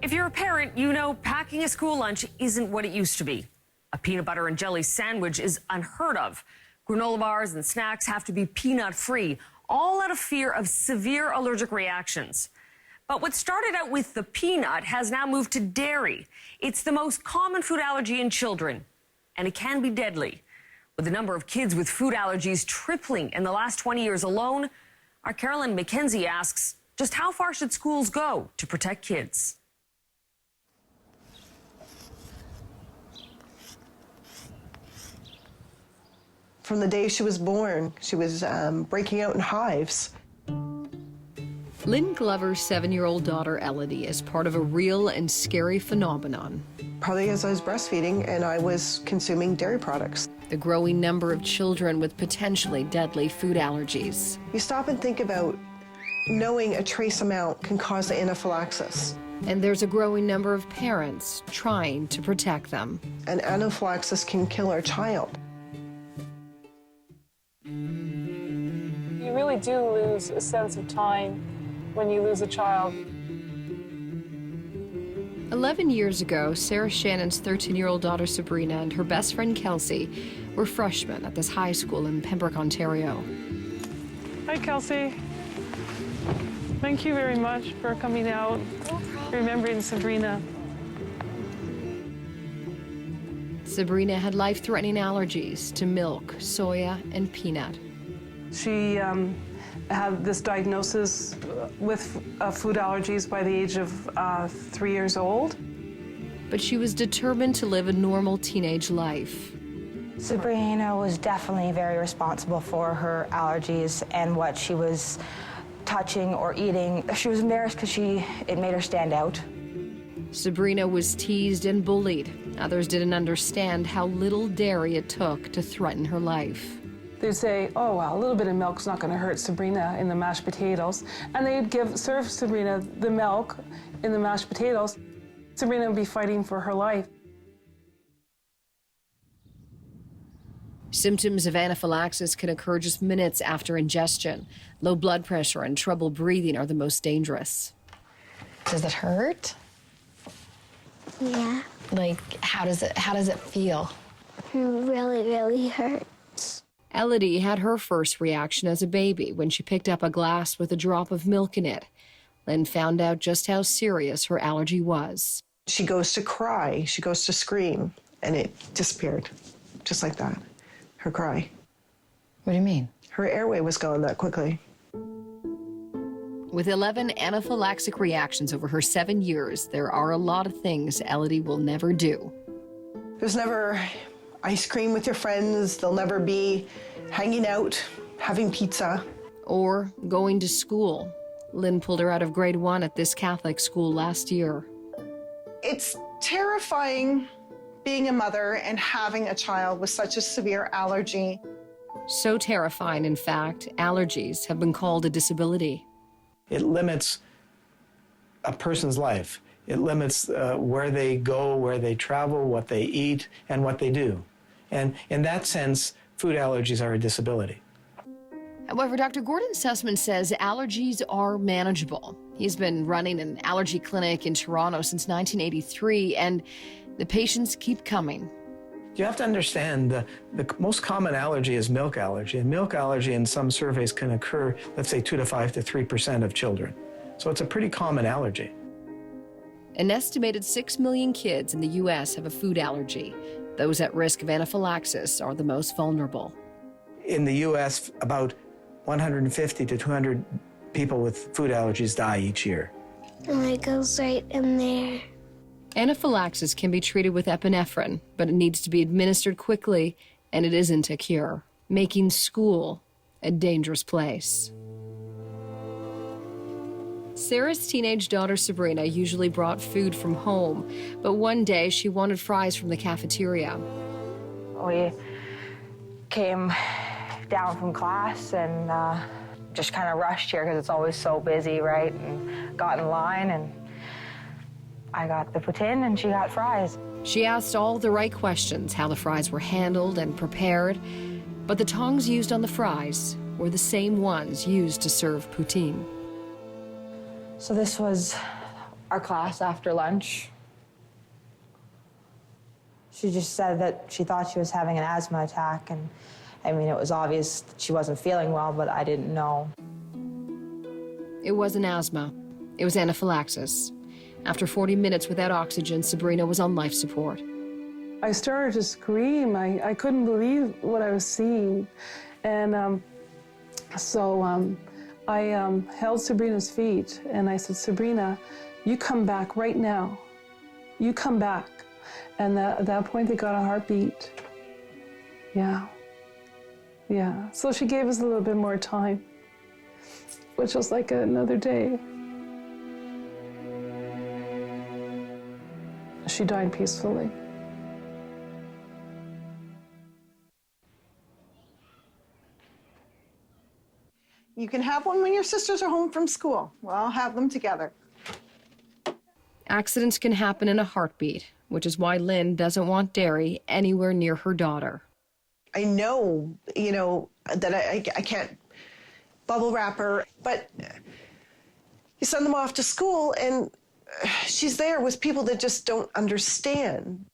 If you're a parent, you know packing a school lunch isn't what it used to be. A peanut butter and jelly sandwich is unheard of. Granola bars and snacks have to be peanut-free, all out of fear of severe allergic reactions. But what started out with the peanut has now moved to dairy. It's the most common food allergy in children, and it can be deadly. With the number of kids with food allergies tripling in the last 20 years alone, our Carolyn McKenzie asks, just how far should schools go to protect kids? From the day she was born, she was breaking out in hives. Lynn Glover's 7-year-old daughter, Allergy, is part of a real and scary phenomenon. Probably as I was breastfeeding and I was consuming dairy products. The growing number of children with potentially deadly food allergies. You stop and think about knowing a trace amount can cause anaphylaxis. And there's a growing number of parents trying to protect them. And anaphylaxis can kill our child. You really do lose a sense of time when you lose a child. 11 years ago, Sarah Shannon's 13-year-old daughter Sabrina and her best friend Kelsey were freshmen at this high school in Pembroke, Ontario. Hi, Kelsey. Thank you very much for coming out, remembering Sabrina. Sabrina had life-threatening allergies to milk, soya, and peanut. She had this diagnosis with food allergies by the age of 3 years old. But she was determined to live a normal teenage life. Sabrina was definitely very responsible for her allergies and what she was touching or eating. She was embarrassed because it made her stand out. Sabrina was teased and bullied. Others didn't understand how little dairy it took to threaten her life. They'd say, oh, well, a little bit of milk's not going to hurt Sabrina in the mashed potatoes. And they'd serve Sabrina the milk in the mashed potatoes. Sabrina would be fighting for her life. Symptoms of anaphylaxis can occur just minutes after ingestion. Low blood pressure and trouble breathing are the most dangerous. Does it hurt? Yeah, Like, how does it feel? it really hurts. Elodie had her first reaction as a baby when she picked up a glass with a drop of milk in it. Lynn found out just how serious her allergy was. She goes to cry, she goes to scream, and it disappeared, just like that, her cry. What do you mean? Her airway was gone that quickly. With 11 anaphylactic reactions over her 7 years, there are a lot of things Elodie will never do. There's never ice cream with your friends, there'll never be hanging out, having pizza. Or going to school. Lynn pulled her out of grade 1 at this Catholic school last year. It's terrifying being a mother and having a child with such a severe allergy. So terrifying, in fact, allergies have been called a disability. It limits a person's life. It limits where they go, where they travel, what they eat, and what they do. And in that sense, food allergies are a disability. However, Dr. Gordon Sussman says allergies are manageable. He's been running an allergy clinic in Toronto since 1983, and the patients keep coming. You have to understand the most common allergy is milk allergy, and milk allergy in some surveys can occur, let's say 2 to 5 to 3% of children. So it's a pretty common allergy. An estimated 6 million kids in the U.S. have a food allergy. Those at risk of anaphylaxis are the most vulnerable. In the U.S., about 150 to 200 people with food allergies die each year. And it goes right in there. Anaphylaxis can be treated with epinephrine, but it needs to be administered quickly, and it isn't a cure, making school a dangerous place. Sarah's teenage daughter Sabrina usually brought food from home, but one day she wanted fries from the cafeteria. We came down from class and just kind of rushed here because it's always so busy, right? And got in line, and I got the poutine and she got fries. She asked all the right questions, how the fries were handled and prepared, but the tongs used on the fries were the same ones used to serve poutine. So this was our class after lunch. She just said that she thought she was having an asthma attack, and I mean, it was obvious that she wasn't feeling well, but I didn't know. It wasn't asthma. It was anaphylaxis. After 40 minutes without oxygen, Sabrina was on life support. I started to scream. I couldn't believe what I was seeing. And so I held Sabrina's feet and I said, Sabrina, you come back right now. You come back. And at that point, they got a heartbeat. Yeah. Yeah. So she gave us a little bit more time, which was like another day. She died peacefully. You can have one when your sisters are home from school. Well, I'll have them together. Accidents can happen in a heartbeat, which is why Lynn doesn't want dairy anywhere near her daughter. I know, that I can't bubble wrap her, but you send them off to school and she's there with people that just don't understand.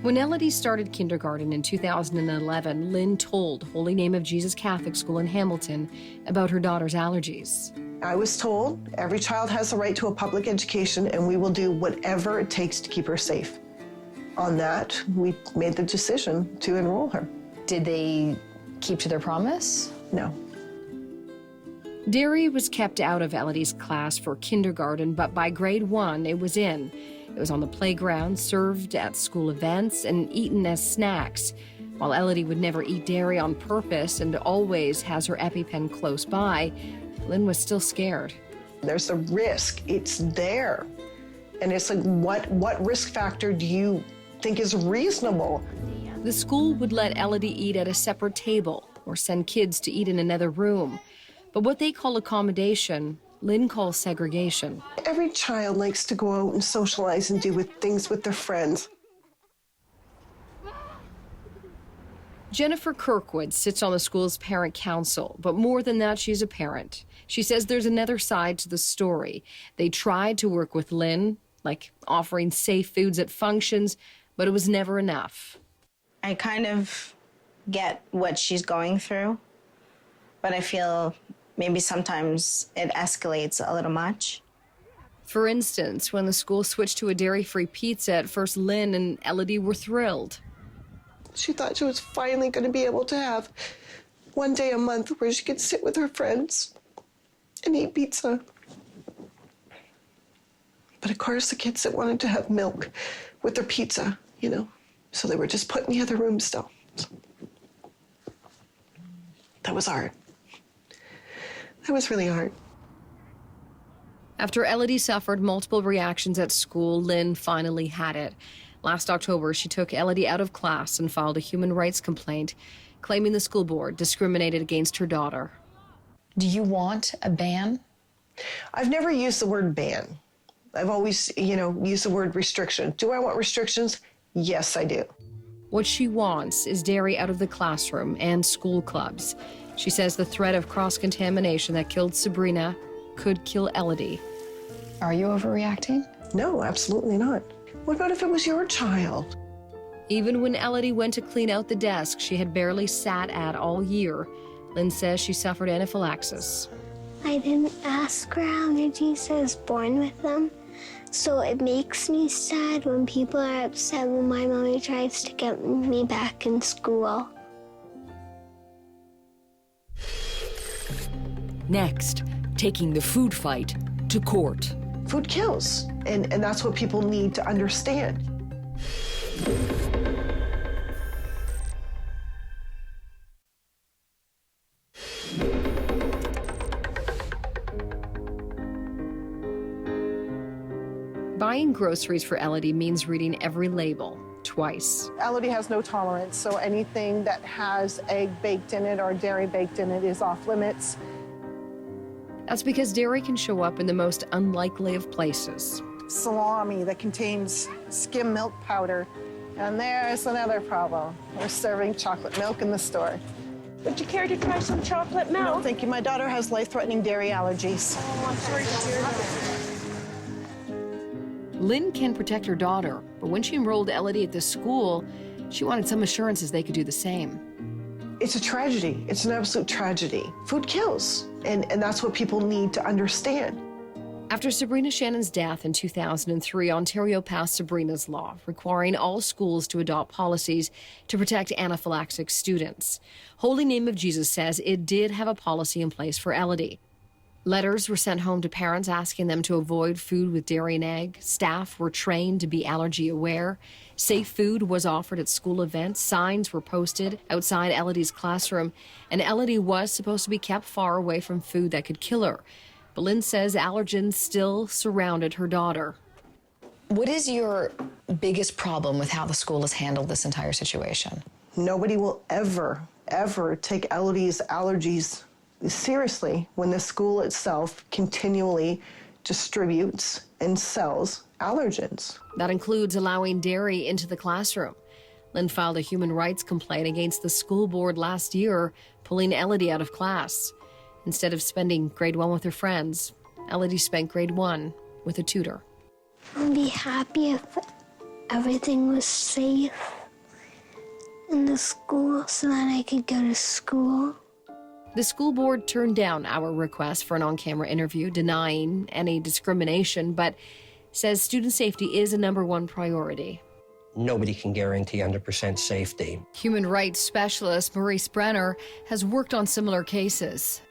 When Elodie started kindergarten in 2011, Lynn told Holy Name of Jesus Catholic School in Hamilton about her daughter's allergies. I was told every child has the right to a public education and we will do whatever it takes to keep her safe. On that, we made the decision to enroll her. Did they keep to their promise? No. Dairy was kept out of Elodie's class for kindergarten, but by grade 1, it was in. It was on the playground, served at school events, and eaten as snacks. While Elodie would never eat dairy on purpose and always has her EpiPen close by, Lynn was still scared. There's a risk. It's there. And it's like, what risk factor do you think is reasonable? The school would let Elodie eat at a separate table or send kids to eat in another room. But what they call accommodation, Lynn calls segregation. Every child likes to go out and socialize and do things with their friends. Jennifer Kirkwood sits on the school's parent council, but more than that, she's a parent. She says there's another side to the story. They tried to work with Lynn, like offering safe foods at functions, but it was never enough. I kind of get what she's going through, but I feel maybe sometimes it escalates a little much. For instance, when the school switched to a dairy-free pizza, at first Lynn and Elodie were thrilled. She thought she was finally going to be able to have one day a month where she could sit with her friends and eat pizza. But of course, the kids that wanted to have milk with their pizza, so they were just put in the other room still. So that was hard. That was really hard. After Elodie suffered multiple reactions at school, Lynn finally had it. Last October, she took Elodie out of class and filed a human rights complaint, claiming the school board discriminated against her daughter. Do you want a ban? I've never used the word ban. I've always, used the word restriction. Do I want restrictions? Yes, I do. What she wants is dairy out of the classroom and school clubs. She says the threat of cross-contamination that killed Sabrina could kill Elodie. Are you overreacting? No, absolutely not. What about if it was your child? Even when Elodie went to clean out the desk she had barely sat at all year, Lynn says she suffered anaphylaxis. I didn't ask for allergies. I was born with them. So it makes me sad when people are upset when my mommy tries to get me back in school. Next, taking the food fight to court. Food kills, and that's what people need to understand. Buying groceries for Elodie means reading every label twice. Elodie has no tolerance, so anything that has egg baked in it or dairy baked in it is off limits. That's because dairy can show up in the most unlikely of places. Salami that contains skim milk powder. And there's another problem. We're serving chocolate milk in the store. Would you care to try some chocolate milk? No, thank you. My daughter has life-threatening dairy allergies. Oh, I'm sorry to hear that. Lynn can protect her daughter, but when she enrolled Elodie at this school, she wanted some assurances they could do the same. It's a tragedy. It's an absolute tragedy. Food kills, and that's what people need to understand. After Sabrina Shannon's death in 2003, Ontario passed Sabrina's Law, requiring all schools to adopt policies to protect anaphylaxis students. Holy Name of Jesus says it did have a policy in place for Elodie. Letters were sent home to parents asking them to avoid food with dairy and egg. Staff were trained to be allergy aware. Safe food was offered at school events. Signs were posted outside Elodie's classroom. And Elodie was supposed to be kept far away from food that could kill her. But Lynn says allergens still surrounded her daughter. What is your biggest problem with how the school has handled this entire situation? Nobody will ever take Elodie's allergies seriously when the school itself continually distributes and sells allergens. That includes allowing dairy into the classroom. Lynn filed a human rights complaint against the school board last year, pulling Elodie out of class. Instead of spending grade 1 with her friends, Elodie spent grade 1 with a tutor. I'd be happy if everything was safe in the school so that I could go to school. The school board turned down our request for an on-camera interview, denying any discrimination, but says student safety is a #1 priority. Nobody can guarantee 100% safety. Human rights specialist Maurice Brenner has worked on similar cases.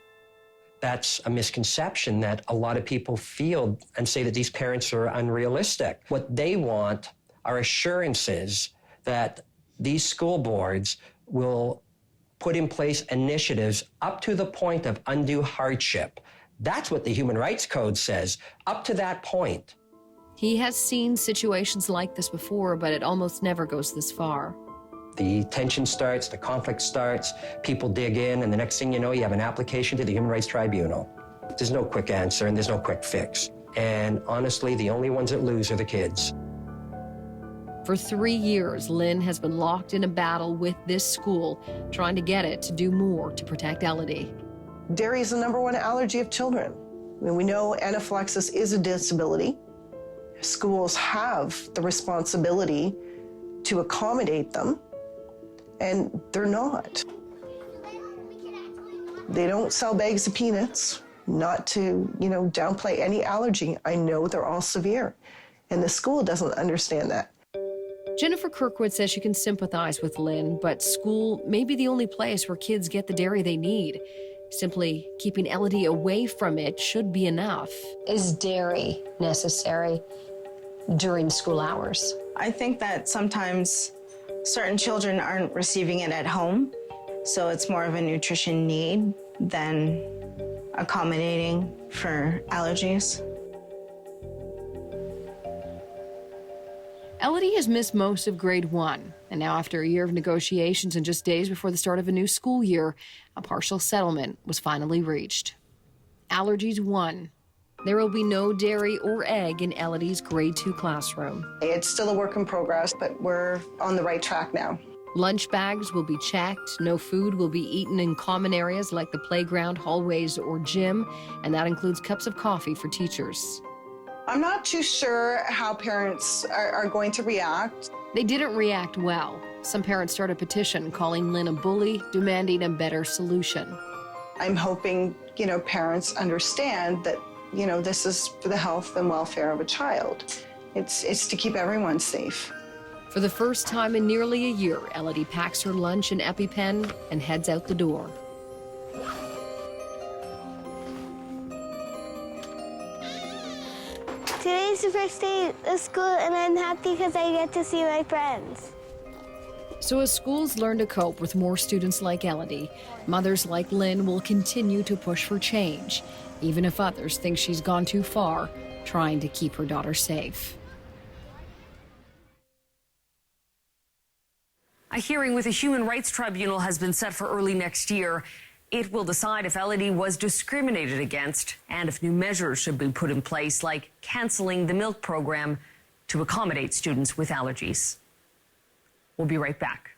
That's a misconception that a lot of people feel and say that these parents are unrealistic. What they want are assurances that these school boards will put in place initiatives up to the point of undue hardship. That's what the Human Rights Code says, up to that point. He has seen situations like this before, but it almost never goes this far. The tension starts, the conflict starts, people dig in, and the next thing you know, you have an application to the Human Rights Tribunal. There's no quick answer and there's no quick fix. And honestly, the only ones that lose are the kids. For 3 years, Lynn has been locked in a battle with this school, trying to get it to do more to protect Elodie. Dairy is the #1 allergy of children. I mean, we know anaphylaxis is a disability. Schools have the responsibility to accommodate them, and they're not. They don't sell bags of peanuts, not to, downplay any allergy. I know they're all severe, and the school doesn't understand that. Jennifer Kirkwood says she can sympathize with Lynn, but school may be the only place where kids get the dairy they need. Simply keeping Elodie away from it should be enough. Is dairy necessary during school hours? I think that sometimes certain children aren't receiving it at home, so it's more of a nutrition need than accommodating for allergies. Elodie has missed most of grade 1, and now after a year of negotiations and just days before the start of a new school year, a partial settlement was finally reached. Allergies won. There will be no dairy or egg in Elodie's grade 2 classroom. It's still a work in progress, but we're on the right track now. Lunch bags will be checked. No food will be eaten in common areas like the playground, hallways, or gym, and that includes cups of coffee for teachers. I'm not too sure how parents are going to react. They didn't react well. Some parents started a petition calling Lynn a bully, demanding a better solution. I'm hoping, parents understand that, this is for the health and welfare of a child. It's to keep everyone safe. For the first time in nearly a year, Elodie packs her lunch and EpiPen and heads out the door. Today's the first day of school, and I'm happy because I get to see my friends. So as schools learn to cope with more students like Elodie, mothers like Lynn will continue to push for change, even if others think she's gone too far, trying to keep her daughter safe. A hearing with the Human Rights Tribunal has been set for early next year. It will decide if Elodie was discriminated against and if new measures should be put in place, like canceling the milk program to accommodate students with allergies. We'll be right back.